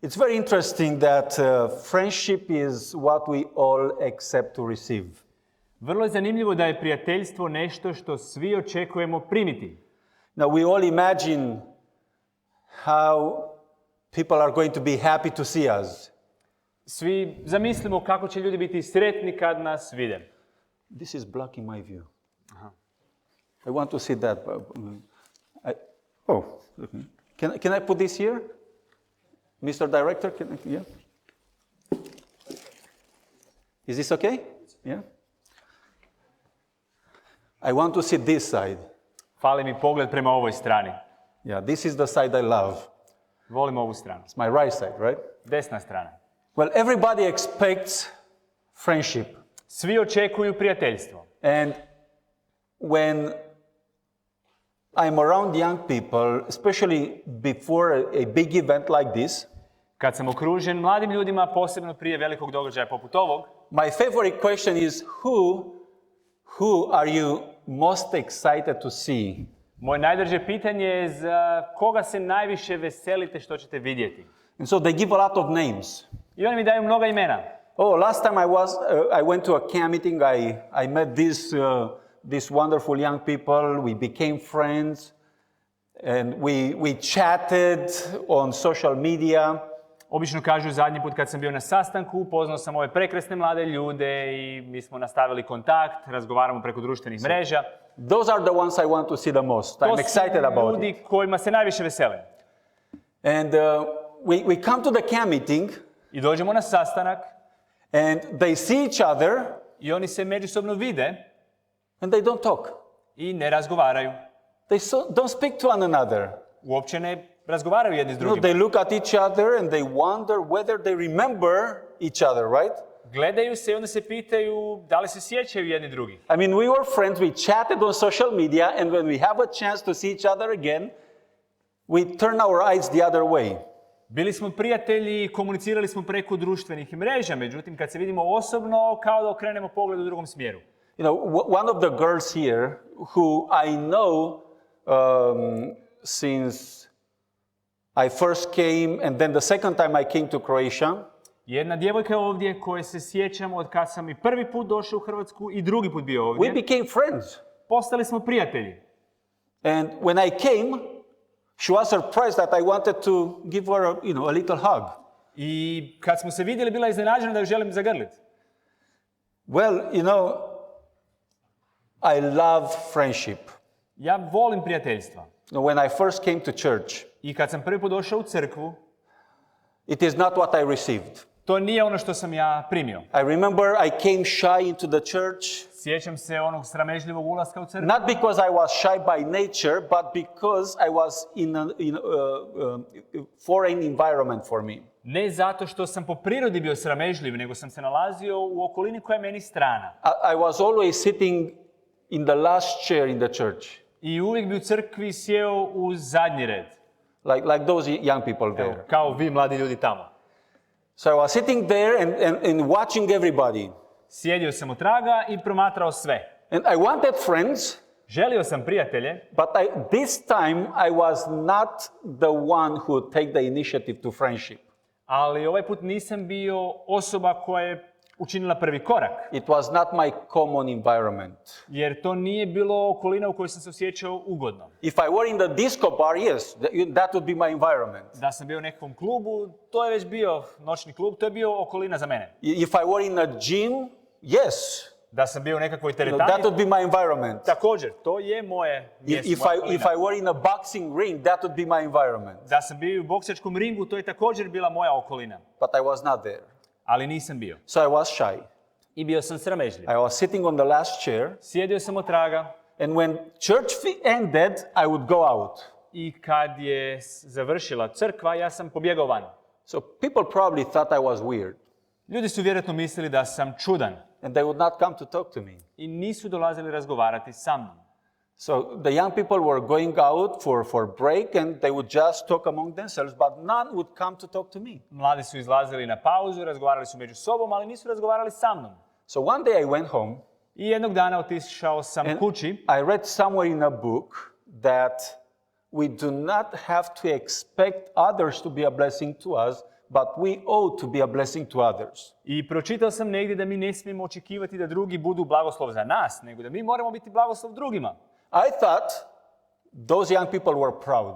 It's very interesting that friendship is what we all accept to receive. Vrlo je zanimljivo da je prijateljstvo nešto što svi očekujemo primiti. Now we all imagine how people are going to be happy to see us. Svi zamislimo kako će ljudi biti sretni kad nas vide. This is blocking my view. I want to see that. Can I put this here? Mr. Director, yeah? Is this okay? Yeah? I want to see this side. Fali mi pogled prema ovoj strani. Yeah, this is the side I love. Volim ovu stranu. It's my right side, right? Desna strana. Well, everybody expects friendship. Svi očekuju prijateljstvo. And when I'm around young people, especially before a big event like this, Kad sam okružen mladim ljudima, posebno prije velikog događaja poput ovog, my favorite question is who are you most excited to see? moje najdrže pitanje je za koga se najviše veselite što ćete vidjeti. And so they give a lot of names. I oni mi daju mnoga imena. Oh, last time I went to a camp meeting, I met these wonderful young people. We became friends, and we chatted on social media. Obično kažu zadnji put kad sam bio na sastanku, upoznao sam ove prekrasne mlade ljude i mi smo nastavili kontakt, razgovaramo preko društvenih mreža. Those are the ones I want to see the most. I'm excited about To su ljudi kojima se najviše veselim. And we come to the camp meeting. I dođemo na sastanak. And they see each other. I oni se međusobno vide. And they don't talk. I ne razgovaraju. They don't speak to one another. Uopće ne razgovaraju jedni s drugima. They look at each other and they wonder whether they remember each other, right? Gledaju se i onda se pitaju da li se sjećaju jedni drugi. I mean, we were friends, we chatted on social media, and when we have a chance to see each other again, we turn our eyes the other way. Bili smo prijatelji i komunicirali smo preko društvenih mreža, međutim kad se vidimo osobno, kao da okrenemo pogled u drugom smjeru. You know, one of the girls here who I know since I first came, and then the second time I came to Croatia. Jedna djevojka ovdje koje se sjećam od kad sam i prvi put došao u Hrvatsku i drugi put bio ovdje. We became friends. Postali smo prijatelji. And when I came, she was surprised that I wanted to give her a little hug. I kad smo se vidjeli, bila je iznenađena da ju želim zagrliti. Well, I love friendship. Ja volim prijateljstva. When I first came to church, i kad sam prvi put došao u crkvu, it is not what I received. To nije ono što sam ja primio. I remember I came shy into the church. Sjećam se onog sramežljivog ulaska u crkvu. Not because I was shy by nature, but because I was in a foreign environment for me. Ne zato što sam po prirodi bio sramežljiv, nego sam se nalazio u okolini koja je meni strana. I was always sitting in the last chair in the church. I uvijek bi u crkvi sjeo u zadnji red. Like those young people there. Kao vi mladi ljudi tamo. So I was sitting there and watching everybody. Sjedio sam od traga i promatrao sve. And I wanted friends. Želio sam prijatelje. But this time I was not the one who would take the initiative to friendship. Ali ovaj put nisam bio osoba koja je učinila prvi korak. It was not my common environment. Jer to nije bilo okolina u kojoj sam se osjećao ugodno. If I were in the disco bar, yes, that would be my environment. Da sam bio u nekom klubu, to je već bio noćni klub, to je bio okolina za mene. If I were in a gym, yes. Da sam bio u nekakvoj teretani, that would be my environment. Također, to je moje mjesto, if I were in a boxing ring, that would be my environment. Da sam bio u boksačkom ringu, to je također bila moja okolina. But I was not there. Ali nisam bio. So I was shy. I bio sam sramežljiv. I was sitting on the last chair. Sjedio sam od traga. And when church ended, I would go out. I kad je završila crkva, ja sam pobjegao van. So people probably thought I was weird. Ljudi su vjerojatno mislili da sam čudan. And they would not come to talk to me. I nisu dolazili razgovarati sa mnom. So the young people were going out for break and they would just talk among themselves, but none would come to talk to me. Mladi su izlazili na pauzu, razgovarali su među sobom, ali nisu razgovarali sa mnom. So one day I went home. I jednog dana otišao sam kući. I read somewhere in a book that we do not have to expect others to be a blessing to us, but we ought to be a blessing to others. I pročitao sam negdje da mi ne smijemo očekivati da drugi budu blagoslov za nas, nego da mi moramo biti blagoslov drugima. I thought those young people were proud.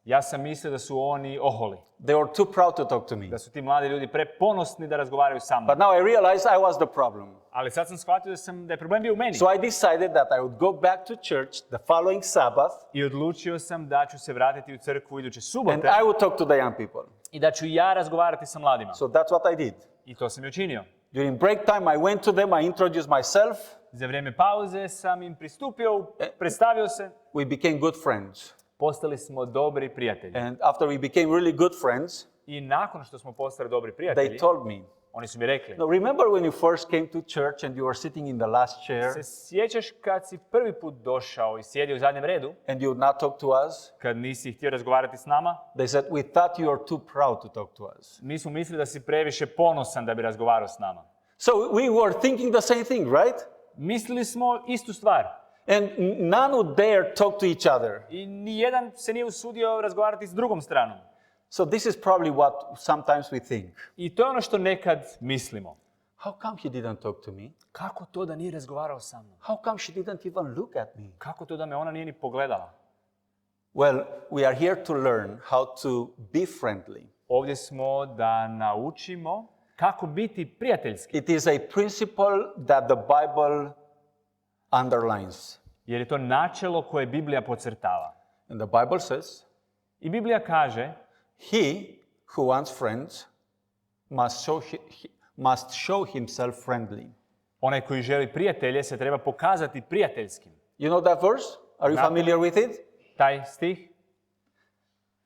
Ja sam mislio da su oni oholi, They were too proud to talk to me. da su ti mladi ljudi preponosni da razgovaraju sa mnom. But now I realize I was the problem. Ali sad sam shvatio da je problem bio u meni. So I decided that I would go back to church the following Sabbath I odlučio sam da ću se vratiti u crkvu iduće and subote I would talk to the young people. i da ću ja razgovarati sa mladima. So that's what I did. I to sam i učinio. During break time, I went to them, I introduced myself. Za vrijeme pauze sam im pristupio, predstavio se. We became good friends. Postali smo dobri prijatelji. And after we became really good friends, I nakon što smo postali dobri they prijatelji, told me, oni su mi rekli, no, remember when you first came to church and you were sitting in the last chair se sjećaš kad si prvi put došao i sjedio u zadnjem redu, and you would not talk to us? kad nisi htio razgovarati s nama? They said, we thought you were too proud to talk to us. Mi smo mislili da si previše ponosan da bi razgovarao s nama. So we were thinking the same thing, right? Mislili smo istu stvar. And none would dare talk to each other. I nijedan se nije usudio razgovarati s drugom stranom. So this is probably what sometimes we think. I to je ono što nekad mislimo. How come he didn't talk to me? Kako to da nije razgovarao sa mnom? How come she didn't even look at me? Kako to da me ona nije ni pogledala? Well, we are here to learn how to be friendly. Ovdje smo da naučimo kako biti prijateljski. It is a principle that the Bible underlines. Jer je to načelo koje Biblija podcrtava. And the Bible says, I Biblija kaže, he who wants friends must show himself friendly. onaj koji želi prijatelje se treba pokazati prijateljskim. You know that verse? Are you familiar with it? Taj stih?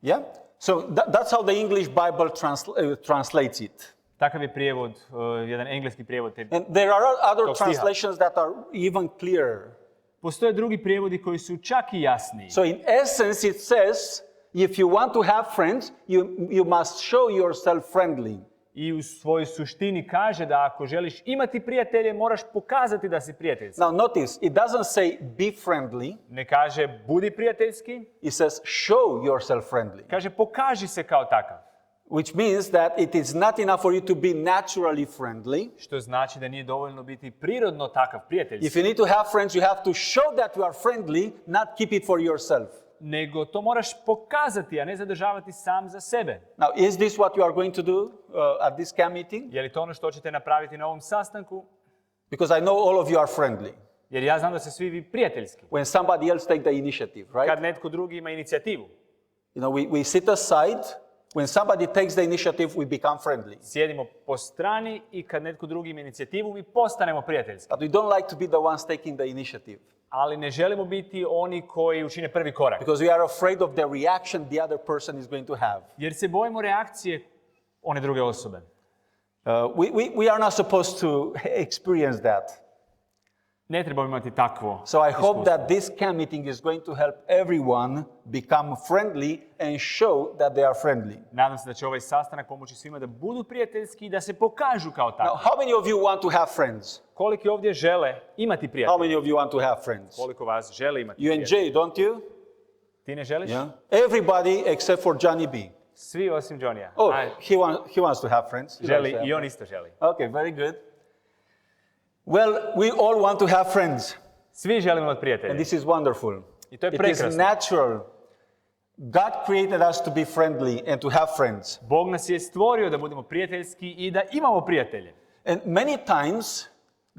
Yeah? So that's how the English Bible translates it. Takav je prijevod, jedan engleski prijevod. And there are other Tog stiha. translations that are even clearer. Postoje drugi prijevodi koji su čak i jasniji. So in essence it says, if you want to have friends, you must show yourself friendly. I u svojoj suštini kaže da ako želiš imati prijatelje, moraš pokazati da si prijateljski. Now notice, it doesn't say be friendly. Ne kaže budi prijateljski, It says show yourself friendly. kaže pokaži se kao takav. Which means that it is not enough for you to be naturally friendly. Što znači da nije dovoljno biti prirodno takav prijateljski. If you need to have friends, you have to show that you are friendly, not keep it for yourself. Nego to moraš pokazati, a ne zadržavati sam za sebe. Now, is this what you are going to do at this camp meeting? Je li to ono što ćete napraviti na ovom sastanku? Because I know all of you are friendly. Jer ja znam da se svi vi prijateljski. When somebody else take the initiative, right? Kad netko drugi ima inicijativu. You know, we sit aside. When somebody takes the initiative, we become friendly. Sjedimo po strani i kad netko drugi ima inicijativu, mi postanemo prijateljski. But we don't like to be the ones taking the initiative. Ali ne želimo biti oni koji učine prvi korak. Because we are afraid of the reaction the other person is going to have. Jer se bojimo reakcije one druge osobe. We are not supposed to experience that. Ne trebamo imati takvo So I iskustvo. hope that this camp meeting is going to help everyone become friendly and show that they are friendly. Nadam se da će ovaj sastanak pomoći svima da budu prijateljski i da se pokažu kao Now, takvi. how many of you want to have friends? Koliko ovdje žele imati How prijatelje? many of you want to have friends? Koliko vas žele imati You and prijatelje? Jay, don't you? Ti ne želiš? Yeah. Everybody except for Johnny B. Svi osim Johnny-a. Oh, Aj, he wants to have friends. He želi likes to have i on friends. isto želi. Okay, very good. Well, we all want to have friends. Svi želimo imati And prijatelje. this is wonderful. I to je It is prekrasno. natural. God created us to be friendly and to have friends. Bog nas je stvorio da budemo prijateljski i da imamo prijatelje. And many times,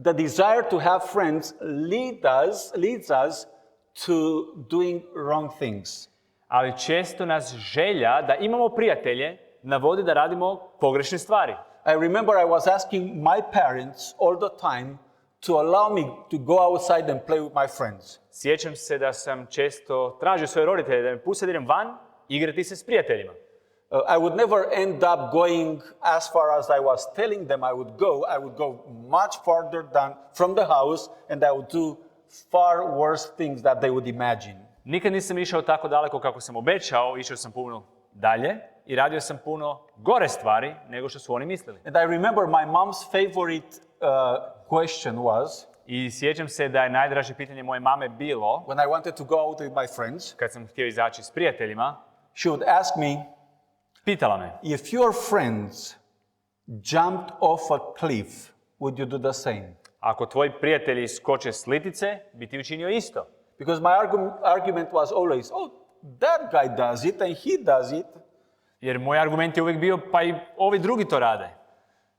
the desire to have friends leads us to doing wrong things. Ali često nas želja da imamo prijatelje navodi da radimo pogrešne stvari. I remember I was asking my parents all the time to allow me to go outside and play with my friends. Sjećam se da sam često tražio svoje roditelje da me puste da idem van igrati se s prijateljima. I would never end up going as far as I was telling them I would go. I would go much farther than from the house, and I would do far worse things that they would imagine. Nikad nisam išao tako daleko kako sam obećao, išao sam puno dalje i radio sam puno gore stvari nego što su oni mislili. And I remember my mom's favorite question was, I sjećam se da je najdraže pitanje moje mame bilo, when I wanted to go out with my friends, kad sam htio izaći s prijateljima, she would ask me, Pitala me, if your friends jumped off a cliff, would you do the same? ako tvoji prijatelji skoče s litice, bi ti učinio isto. Because my argument was always, oh, that guy does it and he does it. Jer moj argument je uvijek bio, pa i ovi drugi to rade.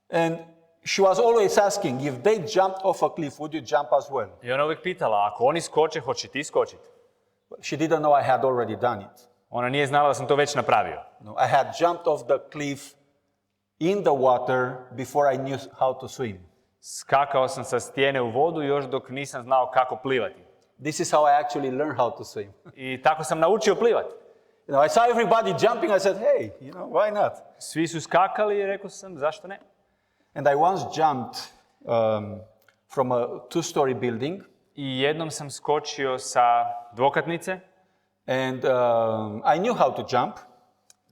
And she was always asking, if they jumped off a cliff, would you jump as well? I ona uvijek pitala, ako oni skoče, hoće ti skočiti? She didn't know I had already done it. Ona nije znala da sam to već napravio. No, I had jumped off the cliff in the water before I knew how to swim. Skakao sam sa stijene u vodu još dok nisam znao kako plivati. This is how I actually learned how to swim. I tako sam naučio plivati. You know, I saw everybody jumping, I said, hey, why not? Svi su skakali i rekao sam, zašto ne? And I once jumped from a 2-story building. I jednom sam skočio sa dvokatnice. And I knew how to jump.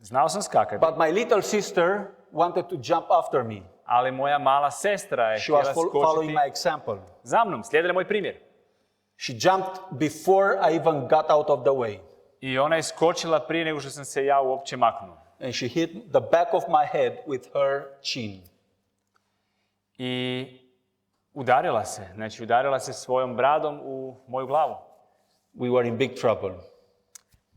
Znao sam skakati. But my little sister wanted to jump after me. Ali moja mala sestra je She htjela was following skočiti my example. za mnom, slijedila moj primjer. She jumped before I even got out of the way. I ona je skočila prije nego što sam se ja uopće maknuo. And she hit the back of my head with her chin. I udarila se svojom bradom u moju glavu. We were in big trouble.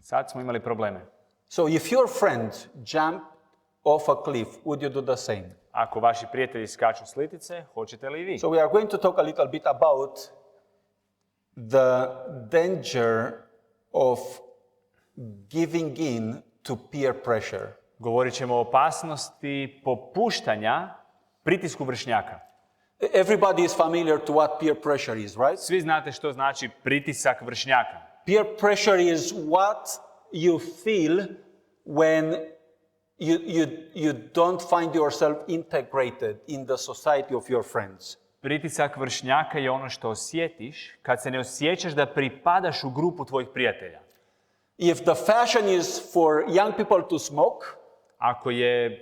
Sad smo imali probleme. So if your friend jumped off a cliff, would you do the same? Ako vaši prijatelji skaču s litice, hoćete li i vi? So we are going to talk a little bit about the danger of giving in to peer pressure. Govorit ćemo o opasnosti popuštanja pritisku vršnjaka. Everybody is familiar to what peer pressure is, right? Svi znate što znači pritisak vršnjaka. Peer pressure is what you feel when you don't find yourself integrated in the society of your friends. Pritisak vršnjaka je ono što osjetiš kad se ne osjećaš da pripadaš u grupu tvojih prijatelja. If the fashion is for young people to smoke, ako je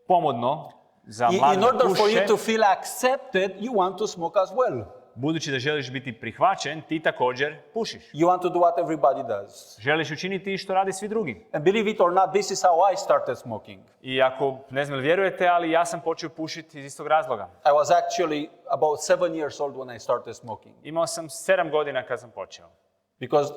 pomodno za mlade in da order for you puše, to feel accepted, you want to smoke as well. budući da želiš biti prihvaćen, ti također pušiš. You want to do what everybody does. Želiš učiniti što radi svi drugi. And believe it or not, this is how I started smoking. I ako, ne znam li vjerujete, ali ja sam počeo pušiti iz istog razloga. I was actually about 7 years old when I started smoking. Imao sam 7 godina kad sam počeo. Because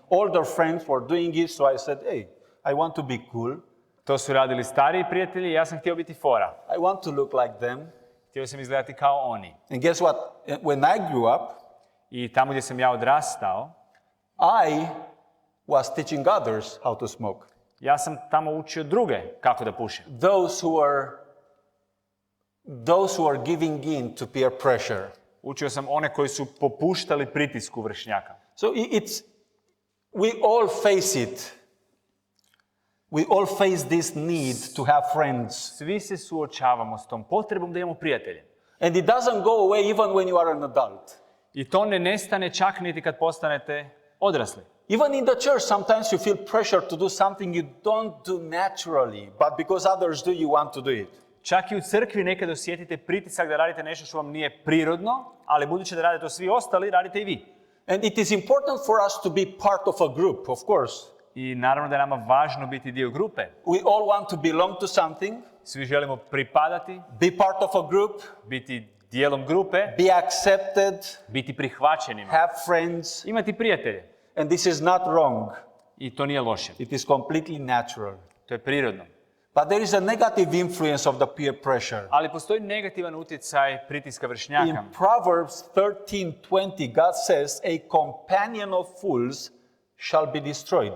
older friends were doing it, so I said, hey, I want to be cool. To su radili stariji prijatelji i ja sam htio biti fora. I want to look like them. Htio sam izgledati kao oni. And guess what? When I grew up, I tamo gdje sam ja odrastao, I was teaching others how to smoke. ja sam tamo učio druge kako da puše. Those who are giving in to peer pressure. Učio sam one koji su popuštali pritisku vršnjaka. So we all face it. We all face this need to have friends. Svi se suočavamo s tom potrebom da imamo prijatelje. And it doesn't go away even when you are an adult. I to ne nestane čak niti kad postanete odrasli. Even in the church, sometimes you feel pressure to do something you don't do naturally, but because others do, you want to do it. Čak i u crkvi nekad osjetite pritisak da radite nešto što vam nije prirodno, ali budući da radite to svi ostali, radite i vi. And it is important for us to be part of a group, of course. I naravno da je nama važno biti dio grupe. We all want to belong to something. Svi želimo pripadati, Be part of a group. biti dijelom grupe, Be accepted. biti prihvaćenima, Have friends. imati prijatelje. And this is not wrong. I to nije loše. It is completely natural. To je prirodno. But there is a negative influence of the peer pressure. Ali postoji negativan utjecaj pritiska vršnjaka. In Proverbs 13:20, God says, a companion of fools shall be destroyed.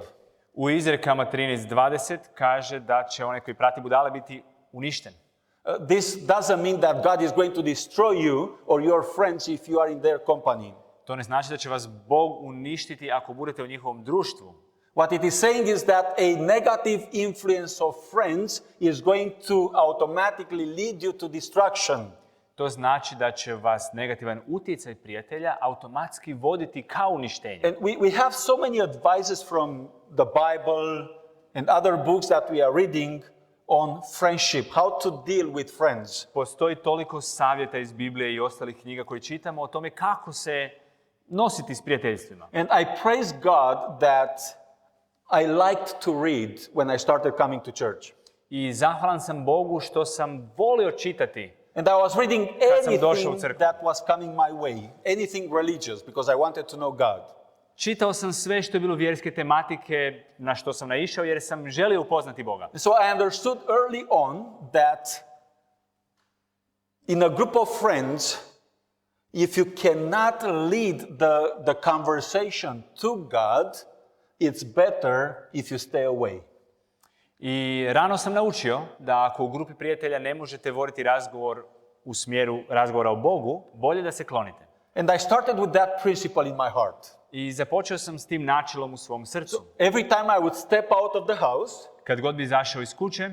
U izrekama 13:20 kaže da će onaj koji prati budale biti uništen. This doesn't mean that God is going to destroy you or your friends if you are in their company. To ne znači da će vas Bog uništiti ako budete u njihovom društvu. What it is saying is that a negative influence of friends is going to automatically lead you to destruction. To znači da će vas negativan utjecaj prijatelja automatski voditi ka uništenju. And we have so many advices from the Bible and other books that we are reading on friendship, how to deal with friends. Postoji toliko savjeta iz Biblije i ostalih knjiga koje čitamo o tome kako se nositi s prijateljstvima. And I praise God that I liked to read when I started coming to church. I zahvalan sam Bogu što sam volio čitati. And I was reading sam došao u anything crkvu. that was coming my way, anything religious, because I wanted to know God. Čitao sam sve što je bilo vjerske tematike, na što sam naišao jer sam želio upoznati Boga. So I understood early on that in a group of friends, if you cannot lead the conversation to God, it's better if you stay away. I rano sam naučio da ako u grupi prijatelja ne možete voditi razgovor u smjeru razgovora o Bogu, bolje da se klonite. And I started with that principle in my heart. I započeo sam s tim načelom u svom srcu. Every time I would step out of the house, Kad god bi izašao iz kuće,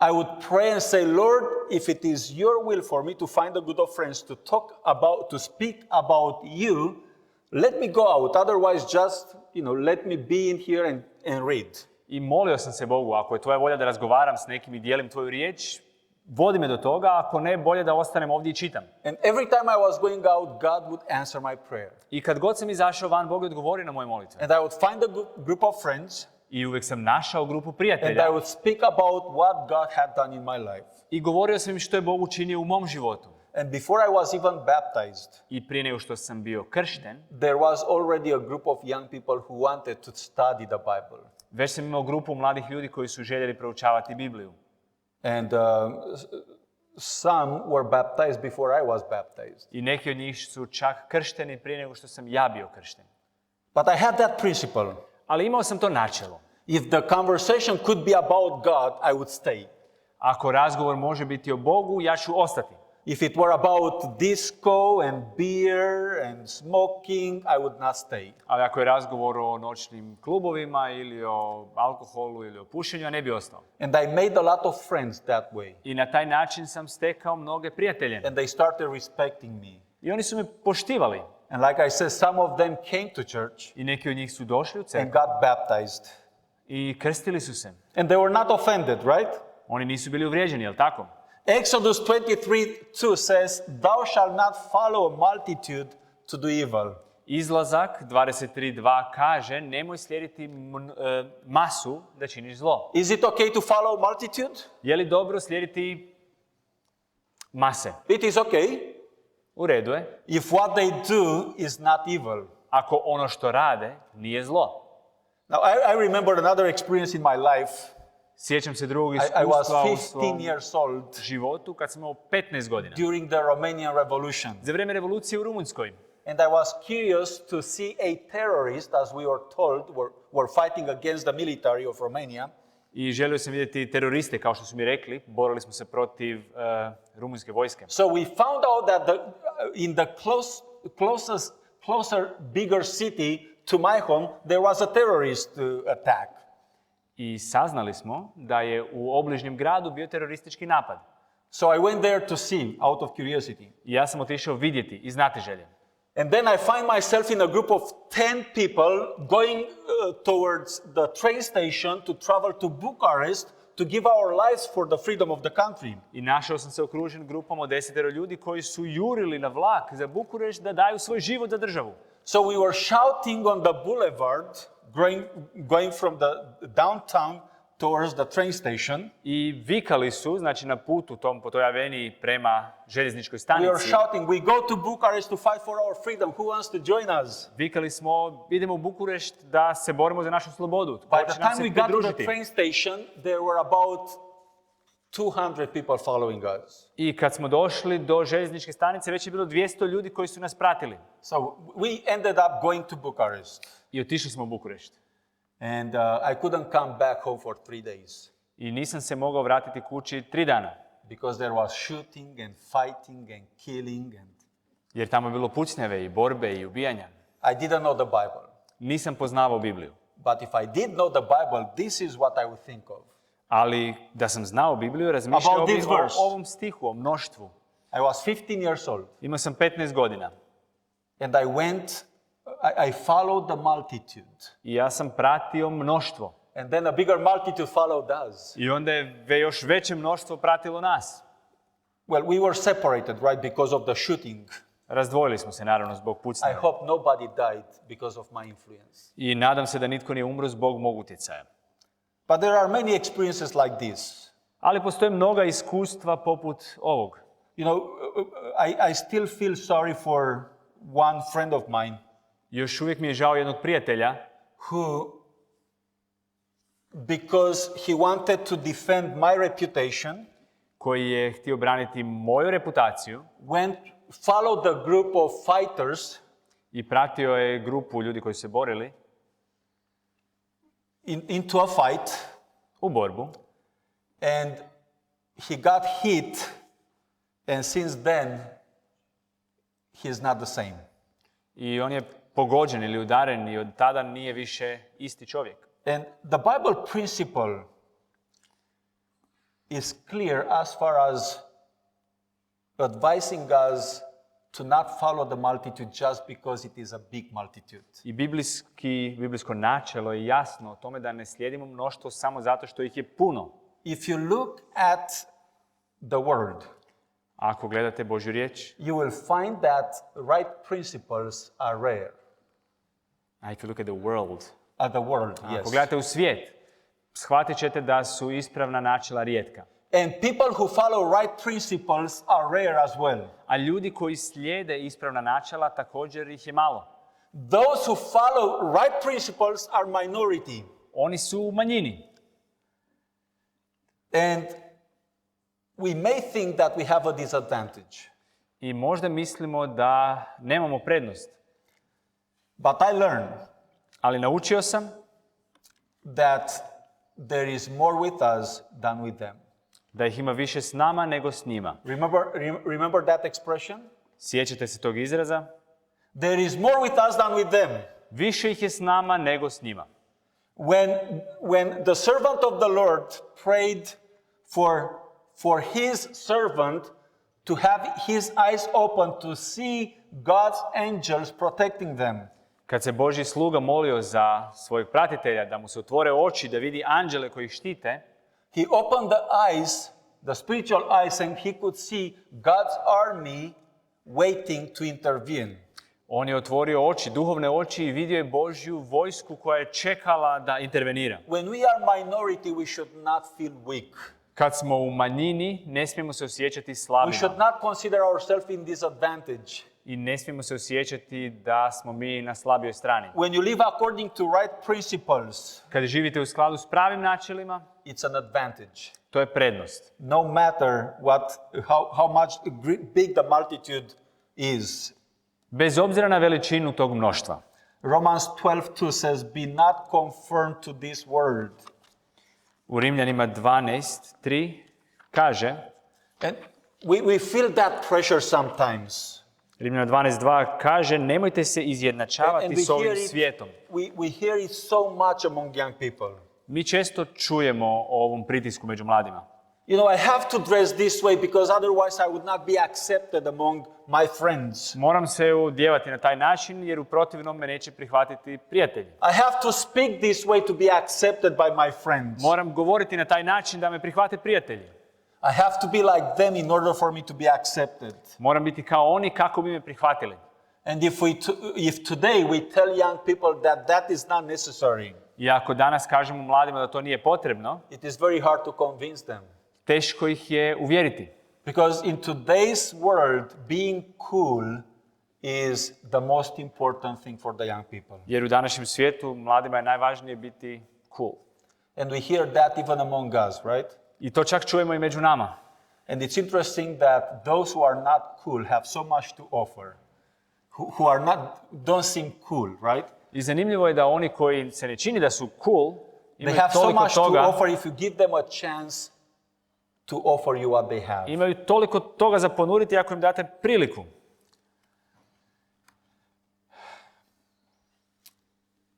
I would pray and say, Lord, if it is your will for me to find a group of friends to to speak about you, let me go out. Otherwise, just, let me be in here and read. i molio sam se Bogu, ako je tvoja volja da razgovaram s nekim i dijelim tvoju riječ, vodi me do toga, ako ne, bolje da ostanem ovdje i čitam. And every time I was going out, God would answer my prayer. I kad god sam izašao van, Bog je odgovorio na moje molitve. And I would find a group of friends, I uvijek sam našao grupu and prijatelja. I would speak about what God had done in my life. I govorio sam im što je Bog učinio u mom životu. And before I was even baptized, I prije nego što sam bio kršten, there was already a group of young people who wanted to study the Bible. već sam imao grupu mladih ljudi koji su željeli proučavati Bibliju. And some were baptized before I was baptized. I neki od njih su čak kršteni prije nego što sam ja bio kršten. But I had that principle. Ali imao sam to načelo. If the conversation could be about God, I would stay. Ako razgovor može biti o Bogu, ja ću ostati. If it were about disco and beer and smoking, I would not stay. Ali ako je razgovor o noćnim klubovima ili o alkoholu ili o pušenju, ja ne bi ostao. And I made a lot of friends that way. I na taj način sam stekao mnoge prijatelje. And they started respecting me. I oni su me poštivali. And like I said, some of them came to church I neki od njih su došli u and crkvu got baptized. i krstili su se. And they were not offended, right? Oni nisu bili uvrijeđeni, jel tako? Exodus 23:2 says, "Thou shalt not follow a multitude to do evil." Izlazak 23.2 kaže, nemoj slijediti masu da činiš zlo. Is it okay to follow a multitude? Je li dobro slijediti mase? It is okay U redu je. if what they do is not evil. Ako ono što rade nije zlo. Now, I remember another experience in my life. Sjećam se drugog I was iskustva u 15 svom years old životu kad sam imao 15 godina. during the Romanian Revolution. Za vrijeme revolucije u Rumunjskoj. And I was curious to see a terrorist, as we were told, were fighting against the military of Romania. I želio sam vidjeti teroriste, kao što su mi rekli. Borili smo se protiv rumunjske vojske. So we found out that in the closer, bigger city to my home, there was a terrorist attack. I saznali smo da je u obližnjem gradu bio teroristički napad. So I went there to see, out of curiosity. I ja sam otišao vidjeti iz znatiželje. And then I find myself in a group of 10 people going towards the train station to travel to Bucharest to give our lives for the freedom of the country. I našao sam se okružen grupom od 10 ljudi koji su jurili na vlak za Bukurešt da daju svoj život za državu. So we were shouting on the boulevard, going from the downtown towards the train station. I vikali su, znači na putu po toj aveniji prema željezničkoj stanici. We were shouting, we go to Bucharest to fight for our freedom. Who wants to join us? Vikali smo, idemo u Bukurešt da se borimo za našu slobodu. Ko By the će nam time se we got to the pridružiti? train station, there were about 200 people following us. I kad smo došli do željezničke stanice, već je bilo 200 ljudi koji su nas pratili. So we ended up going to Bucharest. I otišli smo u Bukurešt. And I couldn't come back home for 3 days. I nisam se mogao vratiti kući 3 dana. Because there was shooting and fighting and killing. Jer tamo je bilo pucnjave i borbe i ubijanja. I didn't know the Bible. Nisam poznavao Bibliju. But if I did know the Bible, this is what I would think of. Ali da sam znao Bibliju, razmišljao About bih this o verse. ovom stihu, o mnoštvu. I was 15 years old. Imao sam 15 godina. And I followed the multitude. I ja sam pratio mnoštvo. And then a bigger multitude followed us. I onda je još veće mnoštvo pratilo nas. Well, we were separated, right, because of the shooting. Razdvojili smo se naravno zbog I pucnjave. hope nobody died because of my influence. I nadam se da nitko nije umro zbog mog utjecaja. But there are many experiences like this. Ali postoje mnoga iskustva poput ovog. You know, I still feel sorry for one friend of mine Još uvijek mi je žao jednog prijatelja who, because he wanted to defend my reputation, koji je htio braniti moju reputaciju followed the group of fighters i pratio je grupu ljudi koji su se borili into a fight, u borbu. and he got hit, and since then he is not the same. I on je pogođen ili udaren i od tada nije više isti čovjek. And the Bible principle is clear as far as advising us to not follow the multitude just because it is a big multitude. I biblijsko načelo je jasno o tome da ne slijedimo mnoštvo samo zato što ih je puno. If you look at the Word, Ako gledate Božju riječ, you will find that right principles are rare. if you look at the world, At the world, ako yes. gledate u svijet, shvatit ćete da su ispravna načela rijetka. And people who follow right principles are rare as well. A ljudi koji slijede ispravna načela, također ih je malo. Those who follow right principles are minority. Oni su u manjini. And we may think that we have a disadvantage. I možda mislimo da nemamo prednost. But I learned Ali naučio sam that there is more with us than with them. da ih ima više s nama nego s njima. Remember that expression? Sjećate se tog izraza? There is more with us than with them. Više ih je s nama nego s njima. When the servant of the Lord prayed for his servant to have his eyes open to see God's angels protecting them. Kad se Božji sluga molio za svojeg pratitelja da mu se otvore oči da vidi anđele koji ih štite, He opened the eyes, the spiritual eyes, and he could see God's army waiting to intervene. on je otvorio oči, duhovne oči i vidio je Božju vojsku koja je čekala da intervenira. When we are minority, we should not feel weak. Kad smo u manjini, ne smijemo se osjećati We slabima. should not consider ourselves in disadvantage. I ne smijemo se osjećati da smo mi na slabijoj strani. When you live according to right principles, Kad živite u skladu s pravim načelima, it's an advantage. to je prednost. No matter how much big the multitude is. Bez obzira na veličinu tog mnoštva. Romans 12:2 says, "Be not conformed to this world." U Rimljanima 12:3 kaže, And we feel that pressure sometimes. Rimljana 12:2 kaže, nemojte se izjednačavati s ovim svijetom. We hear it so much among young people. Mi često čujemo o ovom pritisku među mladima. You know, I have to dress this way because otherwise I would not be accepted among my friends. Moram se odjevati na taj način jer u protivnom me neće prihvatiti prijatelji. I have to speak this way to be accepted by my friends. Moram govoriti na taj način da me prihvate prijatelji. I have to be like them in order for me to be accepted. Moram biti kao oni kako bi me prihvatili. And if today we tell young people that is not necessary, I ako danas kažemo mladima da to nije potrebno, it is very hard to convince them. teško ih je uvjeriti. Because in today's world, being cool is the most important thing for the young people. Jer u današnjem svijetu mladima je najvažnije biti cool. And we hear that even among us, right? I to čak čujemo i među nama. And it's interesting that those who are not cool have so much to offer. Who are not, don't seem cool, right? I zanimljivo je da oni koji se ne čini da su cool, They imaju have so toliko much to toga, offer if you give them a chance to offer you what they have. imaju toliko toga za ponuditi ako im date priliku.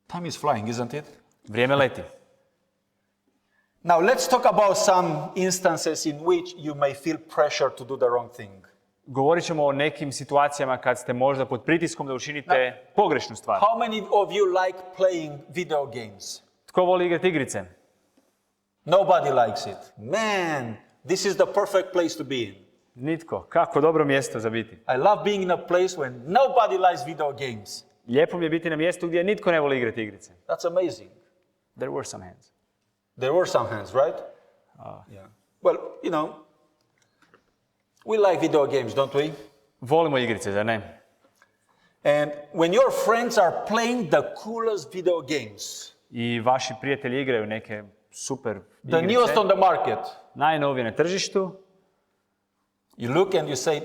Time is flying, isn't it? Vrijeme leti. Now let's talk about some instances in which you may feel pressure to do the wrong thing. Govorit ćemo o nekim situacijama kad ste možda pod pritiskom da učinite pogrešnu stvar. How many of you like playing video games? Tko voli igrati igrice? Nobody likes it. Man, this is the perfect place to be in. Nitko. Kako dobro mjesto za biti. I love being in a place when nobody likes video games. Lijepo mi je biti na mjestu gdje nitko ne voli igrati igrice. That's amazing. There were some hands. There were some hands, right? Yeah. Well, you know, we like video games, don't we? Volimo igrice, zar ne? And when your friends are playing the coolest video games, I vaši prijatelji igraju neke super the igrice, newest on the market, najnovije na tržištu, you look and you say,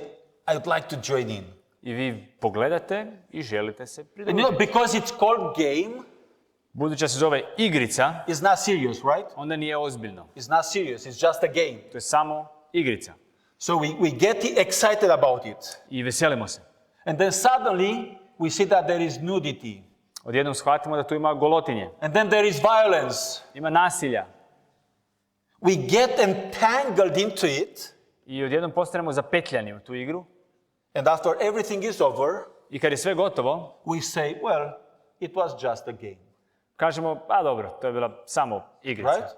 I would like to join in. i vi pogledate i želite se And pridružiti. you know, because it's called game, Budući da se zove igrica, it's not serious, right? onda nije ozbiljno. It's not serious, it's just a game. To je samo igrica. So we get excited about it. I veselimo se. And then suddenly we see that there is nudity. Odjednom shvatimo da tu ima golotinje, And then there is violence. ima nasilja. We get entangled into it. I odjednom postanemo zapetljani u tu igru. And after everything is over, I kad je sve gotovo, we say, well, it was just a game. kažemo, a dobro, to je bila samo igrica. Right?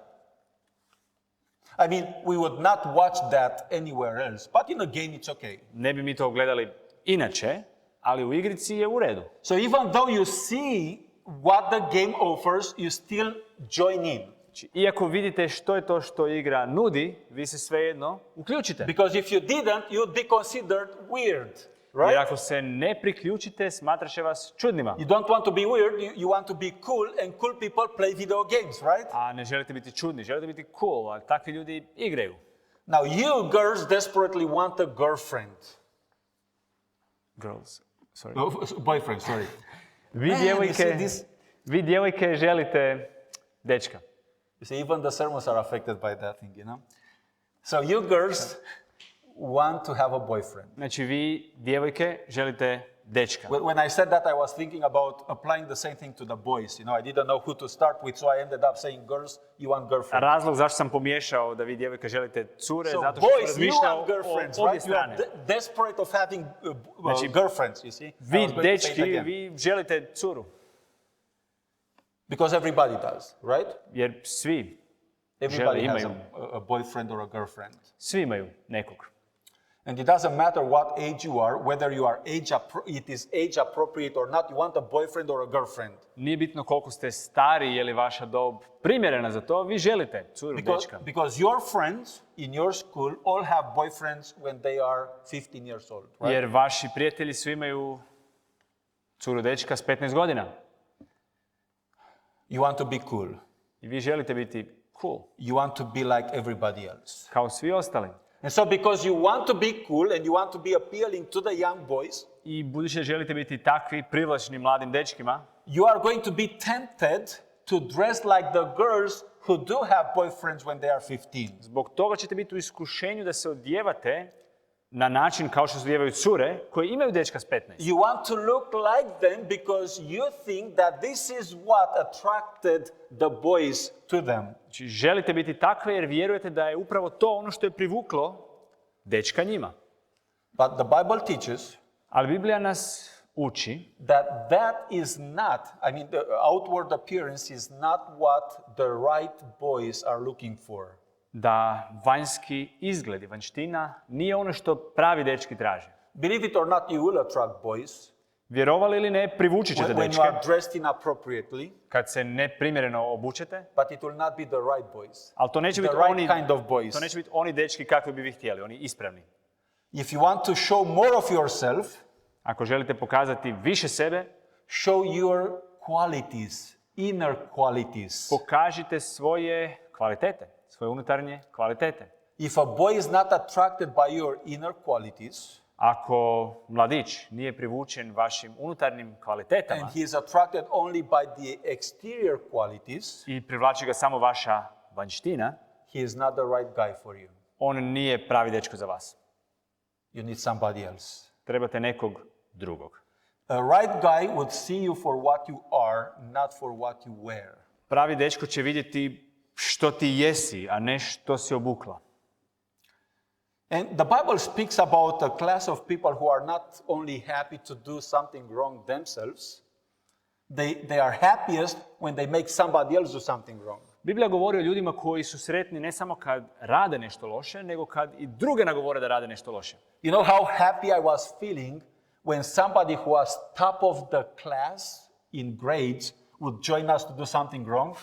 I mean, we would not watch that anywhere else. But in a game, it's okay. Ne bi mi to gledali inače, ali u igrici je u redu. So even though you see what the game offers, you still join in. Znači, iako vidite što je to što igra nudi, vi se svejedno uključite. Because if you didn't, you'd be considered weird, Jer right? ako se ne priključite, smatrat će vas čudnima. You don't want to be weird, you want to be cool, and cool people play video games, right? A ne želite biti čudni, želite biti cool, a takvi ljudi igraju. Now you girls desperately want a girlfriend. Girls, sorry. No, boyfriend, sorry. Vi djevojke želite dečka. You see, even the sermons are affected by that thing, you know? So you girls want to have a boyfriend. Znači vi djevojke želite dečka. When I said that, I was thinking about applying the same thing to the boys. You know, I didn't know who to start with, so I ended up saying, girls, you want girlfriend. Razlog zašto sam pomiješao da vi djevojke želite cure, So zato što sam boys, you razmišljao want girlfriends, o obje right? You are strane. desperate of having Znači, girlfriends, you see? I Vi was going to say it dečki, again. vi želite curu. Because everybody does, right? Jer svi Everybody has imaju. a boyfriend or a girlfriend. Svi imaju nekog. And it doesn't matter what age you are, whether you are it is age appropriate or not, you want a boyfriend or a girlfriend. Nije bitno koliko ste stari, je li vaša dob primjerena za to, vi želite curu, dečka. Because your friends in your school all have boyfriends when they are 15 years old, right? Jer vaši prijatelji svi imaju curu, dečka s 15 godina. You want to be cool. I vi želite biti cool, You want to be like everybody else. kao svi ostali. And so because you want to be cool and you want to be appealing to the young boys, I budući da želite biti takvi privlačni mladim dečkima, you are going to be tempted to dress like the girls who do have boyfriends when they are 15. zbog toga ćete biti u iskušenju da se odjevate na način kao što se odjevaju cure koji imaju dečka s 15. You want to look like them because you think that this is what attracted the boys to them. Znači, želite biti takve jer vjerujete da je upravo to ono što je privuklo dečka njima. But the Bible teaches Ali Biblija nas uči that is not, I mean, the outward appearance is not what the right boys are looking for. da vanjski izgled i vanjština nije ono što pravi dečki traže. Believe it or not, you will attract boys Vjerovali ili ne, privući ćete when you dečke are dressed inappropriately, kad se neprimjereno obučete, but it will not be the right boys. ali to neće The biti right oni, kind of boys. to neće biti oni dečki kakvi bi vi htjeli, oni ispravni. If you want to show more of yourself, Ako želite pokazati više sebe, show your qualities, inner qualities. pokažite svoje kvalitete, svoje unutarnje kvalitete. If a boy is not attracted by your inner qualities, Ako mladić nije privučen vašim unutarnjim kvalitetama and he is attracted only by the exterior qualities, i privlači ga samo vaša vanjština, he is not the right guy for you. on nije pravi dečko za vas. You need somebody else. Trebate nekog drugog. A right guy would see you for what you are, not for what you wear. Pravi dečko će vidjeti što ti jesi, a ne što si obukla. And the Bible speaks about a class of people who are not only happy to do something wrong themselves, they are happiest when they make somebody else do something wrong. Biblija govori o ljudima koji su sretni ne samo kad rade nešto loše, nego kad i druge nagovore da rade nešto loše. You know how happy I was feeling when somebody who was top of the class in grades would join us to do something wrong?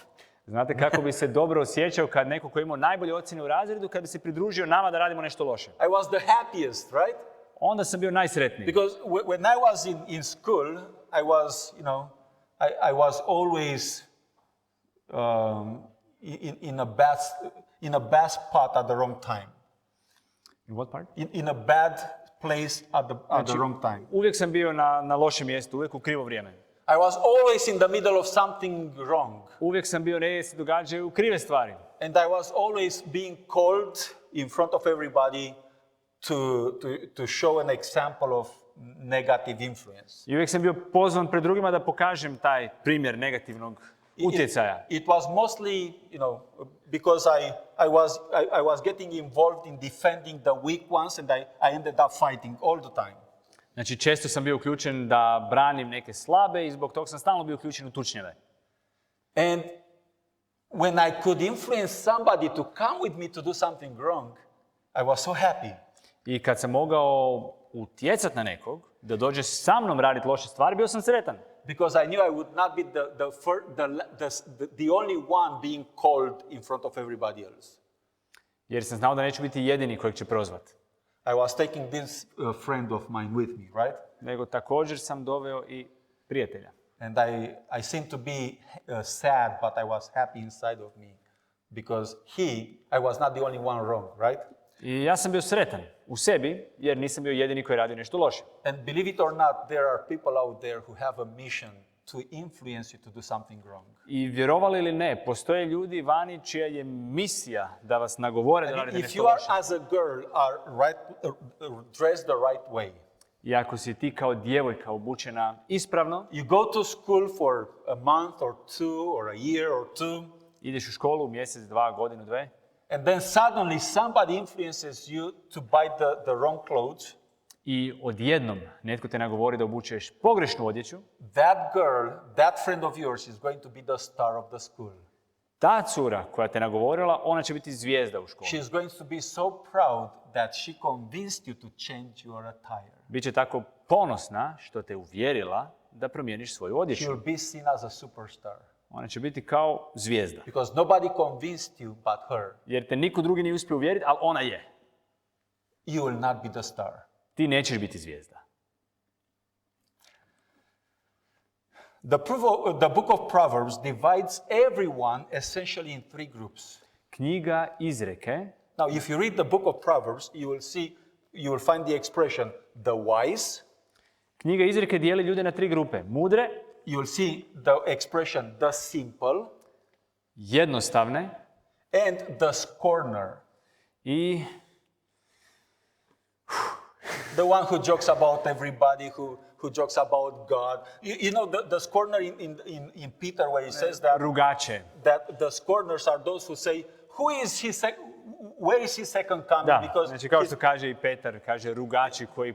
Znate kako bi se dobro osjećao kad neko ko je imao najbolje ocjene u razredu, kad bi se pridružio nama da radimo nešto loše. I was the happiest, right? Onda sam bio najsretniji. Because when I was in school, I was, I was always in a bad spot at the wrong time. In what part? In a bad place at the wrong time. Uvijek sam bio na lošem mjestu, uvijek u krivo vrijeme. I was always in the middle of something wrong. Uvijek sam bio negdje se događaju krive stvari. And I was always being called in front of everybody to show an example of negative influence. I uvijek sam bio pozvan pred drugima da pokažem taj primjer negativnog utjecaja. It was mostly, because I was getting involved in defending the weak ones, and I ended up fighting all the time. Znači, često sam bio uključen da branim neke slabe i zbog toga sam stalno bio uključen u tučnjeve. And when I could influence somebody to come with me to do something wrong, I was so happy. I kad sam mogao utjecati na nekog da dođe sa mnom raditi loše stvari, bio sam sretan. Because I knew I would not be the only one being called in front of everybody else. Jer sam znao da neću biti jedini kojeg će prozvati. I was taking this friend of mine with me, right? Nego također sam doveo i prijatelja. And I seemed to be sad, but I was happy inside of me because I was not the only one wrong, right? I ja sam bio sretan u sebi jer nisam bio jedini koji radio nešto loše. And believe it or not, there are people out there who have a mission to influence you to do something wrong. I vjerovali ili ne, postoje ljudi vani čija je misija da vas nagovore da radite nešto loše. If you are as a girl dressed the right way, i ako si ti kao djevojka obučena ispravno, you go to school for a month or two or a year or two, ideš u školu mjesec, 2, godinu, 2, and then suddenly somebody influences you to buy the wrong clothes, i odjednom netko te nagovori da obučeš pogrešnu odjeću, that girl, that friend of yours is going to be the star of the school. Ta cura koja te nagovorila, ona će biti zvijezda u školi. She is going to be so proud that she convinced you to change your attire. Biće tako ponosna što te uvjerila da promijeniš svoju odjeću. She will be seen as a superstar. Ona će biti kao zvijezda. Because nobody convinced you but her. Jer te niko drugi nije uspio uvjeriti, ali ona je. You will not be the star. Ti nećeš biti zvijezda. The book of Proverbs divides everyone essentially in 3 groups. Knjiga Izreke. Now, if you read the book of Proverbs, you will find the expression the wise. Knjiga Izreke dijeli ljude na 3 grupe. Mudre. You will see the expression the simple. Jednostavne. And the scorner. I the one who jokes about everybody, who jokes about God. You know the scorner in Peter where he says that rugače. That the scorners are those who say, where is his second coming? Da, because znači kao što kaže i Petar, kaže rugači koji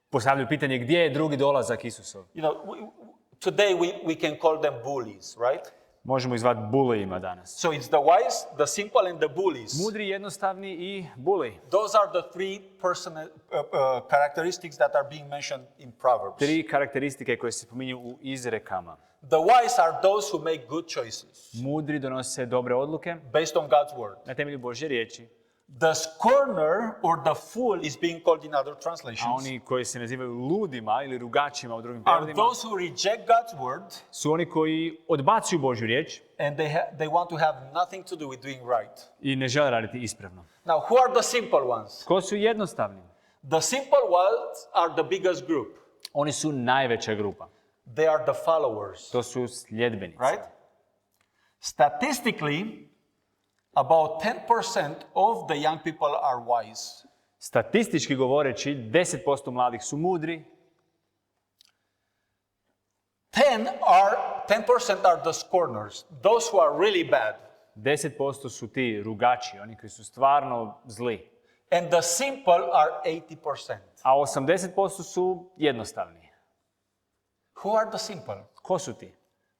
postavljaju pitanje gdje je drugi dolazak Isusov. Today we can call them bullies, right? Možemo ih zvati bullyima danas. So it's the wise, the simple and the bullies. Mudri, jednostavni i bully. Those are the 3 characteristics that are being mentioned in Proverbs. 3 karakteristike koje se spominju u izrekama. The wise are those who make good choices. Mudri donose dobre odluke. Based on God's word. Na temelju Božje riječi. The scorner or the fool is being called in other translations. A oni koji se nazivaju ludima ili rugačima u drugim are prevodima those who reject God's word su oni koji odbacuju Božju riječ and they want to have nothing to do with doing right. I ne žele raditi ispravno. Now, who are the simple ones? Ko su jednostavni? The simple ones are the biggest group. Oni su najveća grupa. They are the followers. To su sljedbenici. Right? Statistically, about 10% of the young people are wise. Statistički govoreći, 10% mladih su mudri. 10% are the scorners, those who are really bad. 10% su ti rugači, oni koji su stvarno zli. And the simple are 80%. A 80% su jednostavni. Who are the simple? Ko su ti?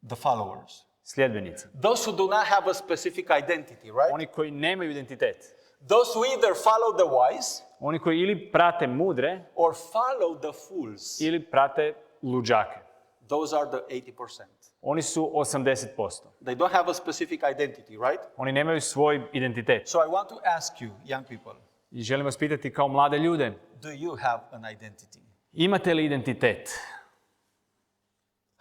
The followers. Sljedbenici. Those who do not have a specific identity, right? Oni koji nemaju identitet. Those who either follow the wise Oni koji ili prate mudre or follow the fools. ili prate luđake. Those are the 80%. Oni su 80%. They don't have a specific identity, right? Oni nemaju svoj identitet. So I want to ask you, young people, I želim vas pitati kao mlade ljude, do you have an identity? imate li identitet?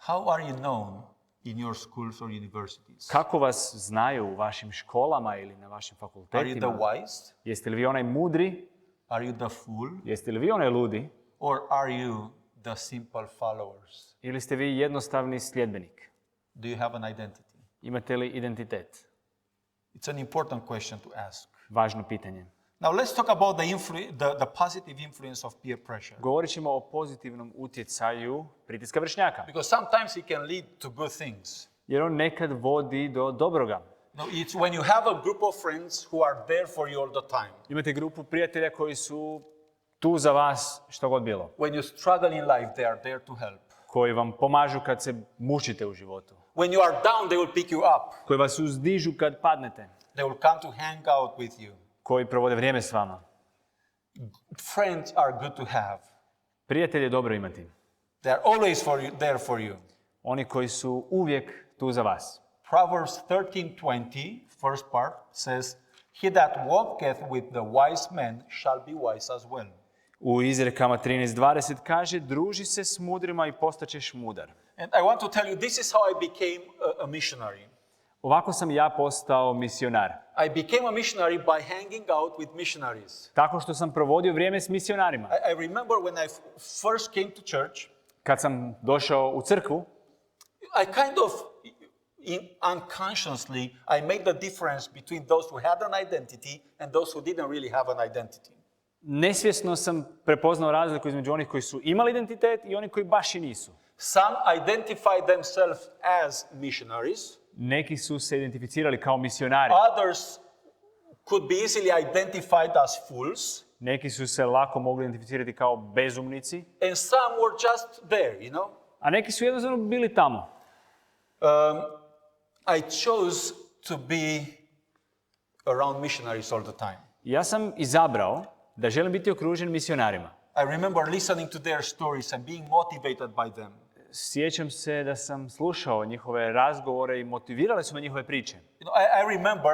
How are you known in your schools or universities? Kako vas znaju u vašim školama ili na vašim Are you fakultetima? the wise? Jeste li vi onaj mudri? Are you the fool? Jeste li vi onaj ludi? Or are you the simple followers? Ili ste vi jednostavni sljedbenik? Do you have an identity? Imate li identitet? It's an important question to ask. Važno pitanje. Now let's talk about the positive influence of peer pressure. Govorit ćemo o pozitivnom utjecaju pritiska vršnjaka. Because sometimes it can lead to good things. Jer on nekad vodi do dobroga. It's when you have a group of friends who are there for you all the time. Imate grupu prijatelja koji su tu za vas što god bilo. When you struggle in life, they are there to help. Koji vam pomažu kad se mučite u životu. When you are down, they will pick you up. Koji vas uzdižu kad padnete. They will come to hang out with you. Koji provode vrijeme s vama. Friends are good to have. Prijatelj je dobro imati. They are always there for you. Oni koji su uvijek tu za vas. Proverbs 13:20, first part, says, He that walketh with the wise men shall be wise as well. U izrekama 13:20 kaže, druži se s mudrima i postaćeš mudar. And I want to tell you, this is how I became a missionary. Ovako sam ja postao misionar. I became a missionary by hanging out with missionaries. Tako što sam provodio vrijeme s misionarima. I remember when I first came to church, Kad sam došao u crkvu, I kind of unconsciously, I made the difference between those who had an identity and those who didn't really have an identity. nesvjesno sam prepoznao razliku između onih koji su imali identitet i onih koji baš i nisu. Some identify themselves as missionaries. Neki su se identificirali kao misionari. Others could be easily identified as fools. Neki su se lako mogli identificirati kao bezumnici. And some were just there, you know. A neki su jednostavno bili tamo. I chose to be around missionaries all the time. Ja sam izabrao da želim biti okružen misionarima. I remember listening to their stories and being motivated by them. Sjećam se da sam slušao njihove razgovore i motivirale su me njihove priče. You know, I remember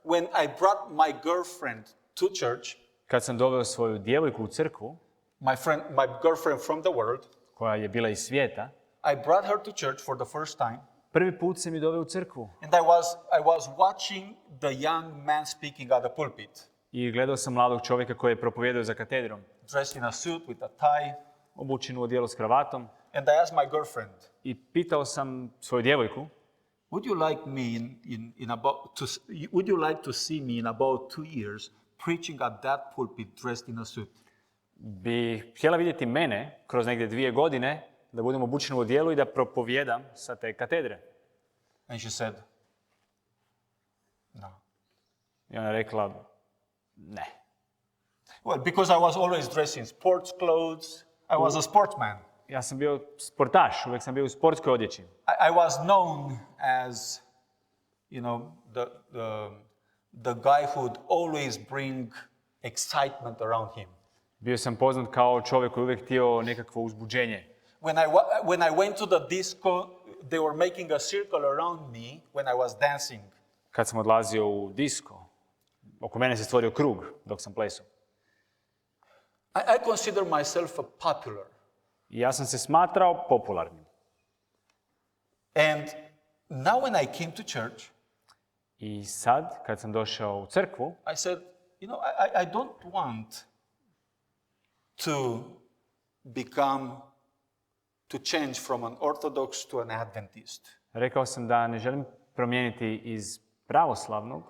when I brought my girlfriend to church, Kad sam doveo svoju djevojku u crkvu, my girlfriend from the world, koja je bila iz svijeta, I brought her to church for the first time. prvi put sam je doveo u crkvu. And I was watching the young man speaking at the pulpit, I gledao sam mladog čovjeka koji je propovijedao za katedrom, dressed in a suit with a tie. obučen u odijelo s kravatom. And I asked my girlfriend, I pitao sam svoju djevojku, would you like me would you like to see me in about 2 years preaching at that pulpit dressed in a suit? bi htjela vidjeti mene kroz negdje 2 godine da budem obučen u odijelu i da propovijedam sa te katedre. And she said, no. I ona je rekla, ne. Well, because I was always dressed in sports clothes, I was a sportsman. Ja sam bio sportaš, uvijek sam bio u sportskoj odjeći. I was known as, you know, the guy who would always bring excitement around him. Bio sam poznat kao čovjek koji je uvijek htio nekakvo uzbuđenje. When I went to the disco, they were making a circle around me when I was dancing. Kad sam odlazio u disko, oko mene se stvorio krug dok sam plesao. I consider myself a popular. I ja sam se smatrao popularnim. And now when I came to church, I sad, kad sam došao u crkvu, I said, you know, I don't want to change from an Orthodox to an Adventist. rekao sam da ne želim promijeniti iz pravoslavnog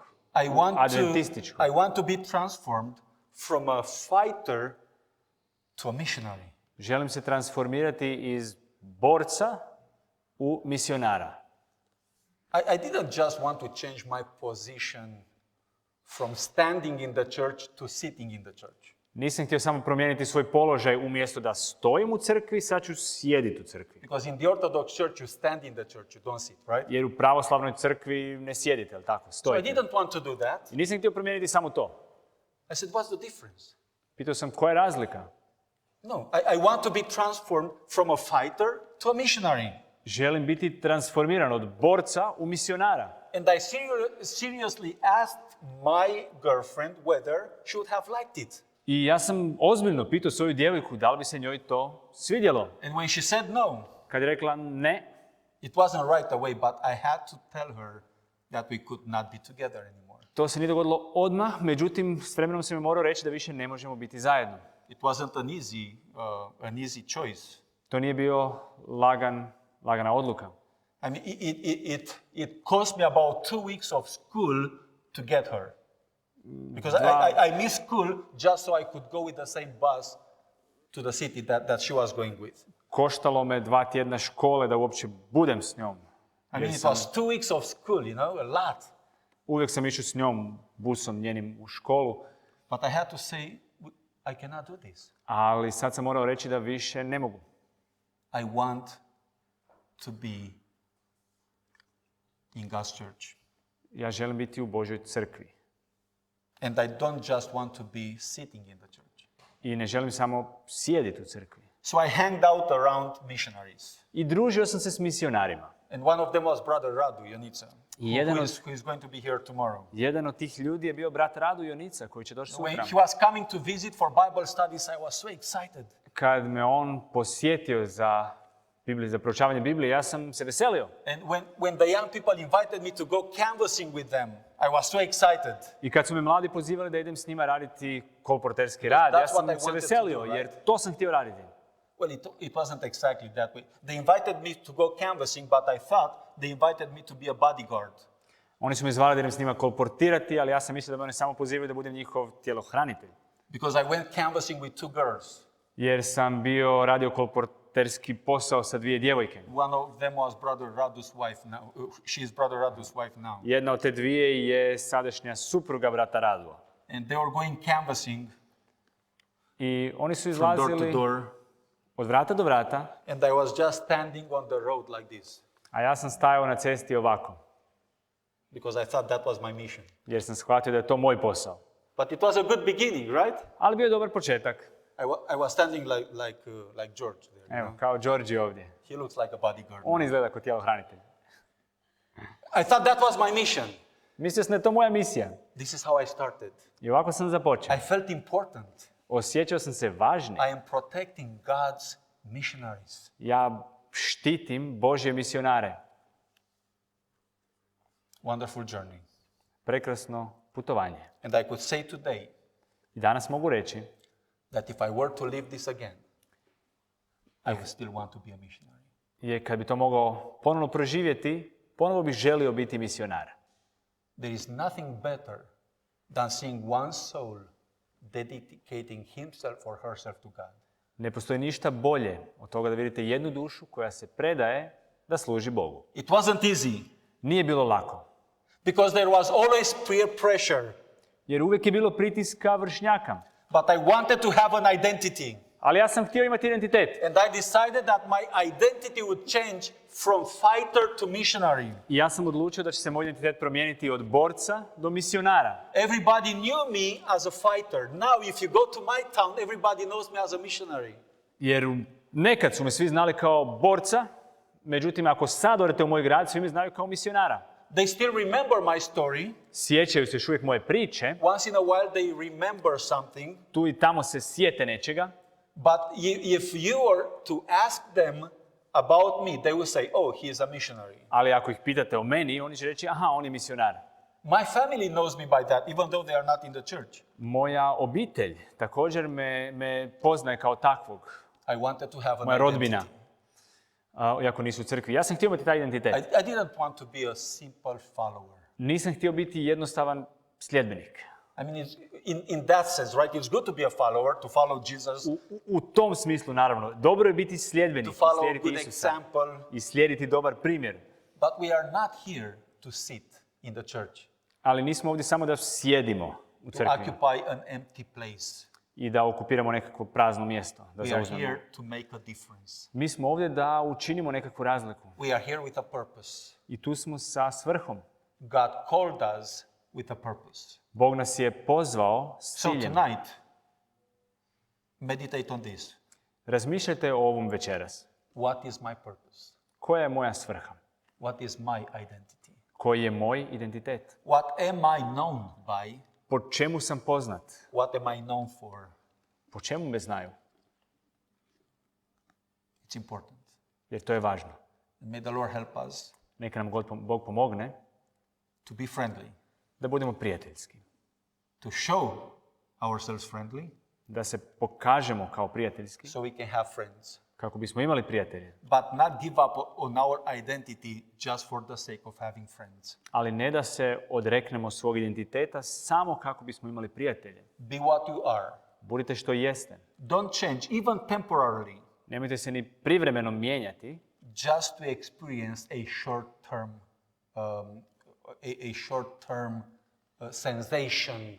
I u want adventističkog. I want to be transformed from a fighter to a missionary. Želim se transformirati iz borca u misionara. I didn't just want to change my position from standing in the church to sitting in the church. Nisam htio samo promijeniti svoj položaj umjesto da stojim u crkvi, sad ću sjediti u crkvi. Because in the Orthodox Church you stand in the church, you don't sit, right? Jer u pravoslavnoj crkvi ne sjedite, ali tako, So I stojite. didn't want to do that. I nisam htio promijeniti samo to. I said, what's the difference? Pitao sam koja je razlika. No, I want to be transformed from a fighter to a missionary. Želim biti transformiran od borca u misionara. And I seriously asked my girlfriend whether she would have liked it. I ja sam ozbiljno pitao svoju djevojku da li bi se njoj to svidjelo. And when she said no, Kad je rekla ne, it wasn't right away, but I had to tell her that we could not be together anymore. to se nije dogodilo odmah, međutim, s vremenom sam joj morao reći da više ne možemo biti zajedno. It wasn't an easy choice. To nije bio lagana odluka. I mean, it cost me about 2 weeks of school to get her. Because I missed school just so I could go with the same bus to the city that she was going with. Koštalo me 2 tjedna škole da uopće budem s njom. I mean, it was 2 weeks of school, you know, a lot. Uvijek sam išao s njom, busom njenim u školu, But I had to say, I cannot do this. ali sad sam morao reći da više ne mogu. I want to be in God's church. Ja želim biti u Božjoj crkvi. And I don't just want to be sitting in the church. I ne želim samo sjediti u crkvi. So I hanged out around missionaries. I družio sam se s misionarima. And one of them was Brother Radu Jonica, who is going to be here tomorrow. Jedan od tih ljudi je bio brat Radu Jonica koji će doći When sutra. he was coming to visit for Bible studies, I was so excited. Kad me on posjetio za proučavanje Biblije, ja sam se veselio. And when the young people invited me to go canvassing with them, I was so excited. I kad su me mladi pozivali da idem s njima raditi kolporterski rad, ja sam se veselio jer to sam htio raditi. Well, it wasn't exactly that way. They invited me to go canvassing, but I thought they invited me to be a bodyguard. Oni su me zvali da idem s njima kolportirati, ali ja sam mislio da me oni samo pozivaju da budem njihov tjelohranitelj. Because I went canvassing with 2 girls. Jer sam bio radio kolporterski posao sa 2 djevojke. One of them was Brother Radu's wife now. She is Brother Radu's wife now. Jedna od te 2 je sadašnja supruga brata Radua. And they were going canvassing I oni su from door to izlazili door. od vrata do vrata, And I was just standing on the road like this. a ja sam stajao na cesti ovako. Because I thought that was my mission. Jer sam shvatio da je to moj posao. But it was a good beginning, right? Ali bio je dobar početak. I was standing like George there. You Evo, know? kao Đorđe ovdje. He looks like a bodyguard. On izgleda kao tjelohranitelj. I thought that was my mission. Mislio sam da je to moja misija. This is how I started. I ovako sam započeo. I felt important. Osjećao sam se važni. I am protecting God's missionaries. Ja štitim Božje misionare. Wonderful journey. Prekrasno putovanje. And I could say today I danas mogu reći that if I were to live this again, I would still want to be a missionary. je kad bi to mogao ponovno proživjeti, ponovo bih želio biti misionar. There is nothing better than seeing one soul dedicating himself or herself to God. Ne postoji ništa bolje od toga da vidite jednu dušu koja se predaje da služi Bogu. It wasn't easy Nije bilo lako. because there was always peer pressure, Jer uvijek je bilo pritiska vršnjaka. but I wanted to have an identity. Ali ja sam htio imati identitet. And I decided that my identity would change from fighter to missionary. I ja sam odlučio da će se moj identitet promijeniti od borca do misionara. Everybody knew me as a fighter. Now if you go to my town, everybody knows me as a missionary. Jer nekad su me svi znali kao borca, međutim ako sad odete u moj grad, svi me znaju kao misionara. They still remember my story. Sjećaju se još uvijek moje priče, Once in a while they remember something. tu i tamo se sjete nečega, But if you were to ask them about me, they will say, oh, he is a missionary. ali ako ih pitate o meni, oni će reći, aha, on je misionar. My family knows me by that, even though they are not in the church. Moja obitelj također me poznaje kao takvog, I wanted to have an moja rodbina, identity. iako nisu u crkvi. Ja sam htio imati taj identitet. I didn't want to be a simple follower. Nisam htio biti jednostavan sljedbenik. I mean, in that sense, right? It's good to be a follower, to follow Jesus, U tom smislu, naravno, dobro je biti sljedbenik, to i follow a slijediti good Isusa example. i slijediti dobar primjer. But we are not here to sit in the church, Ali nismo ovdje samo da sjedimo u to crkvi occupy an empty place. i da okupiramo nekakvo prazno mjesto, da We are zauzmemo. here to make a difference. Mi smo ovdje da učinimo nekakvu razliku. We are here with a purpose. I tu smo sa svrhom. God called us with a purpose. Bog nas je pozvao s So ciljem. tonight, meditate on this. Razmišljajte o ovom večeras. What is my purpose? Koja je moja svrha? What is my identity? Koji je moj identitet? What am I known by? Po čemu sam poznat? What am I known for? Po čemu me znaju? It's important. Jer to je važno. And may the Lord help us Neka nam Bog pomogne to be friendly, da budemo prijateljski. to show ourselves friendly, Da se pokažemo kao prijateljski, so we can have friends. kako bismo imali prijatelje. But not give up on our identity just for the sake of having friends. Ali ne da se odreknemo svog identiteta samo kako bismo imali prijatelje. Be what you are. Budite što jeste. Don't change, even temporarily, Nemojte se ni privremeno mijenjati, just to experience a short-term, a short-term sensation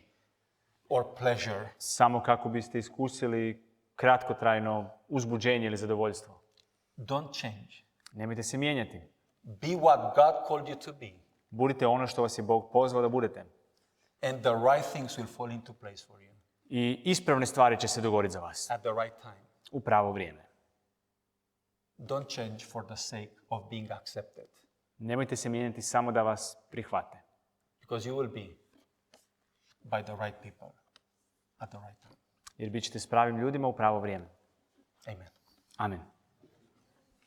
or pleasure. samo kako biste iskusili kratkotrajno uzbuđenje ili zadovoljstvo. Don't change. Nemojte se mijenjati. Be what God called you to be. Budite ono što vas je Bog pozvao da budete. And the right things will fall into place for you I ispravne stvari će se dogoditi za vas at the right time. u pravo vrijeme. Don't change for the sake of being accepted, Nemojte se mijenjati samo da vas prihvate. because you will be by the right people at the right time. Jer bit ćete s pravim ljudima u pravo vrijeme. Amen. Amen.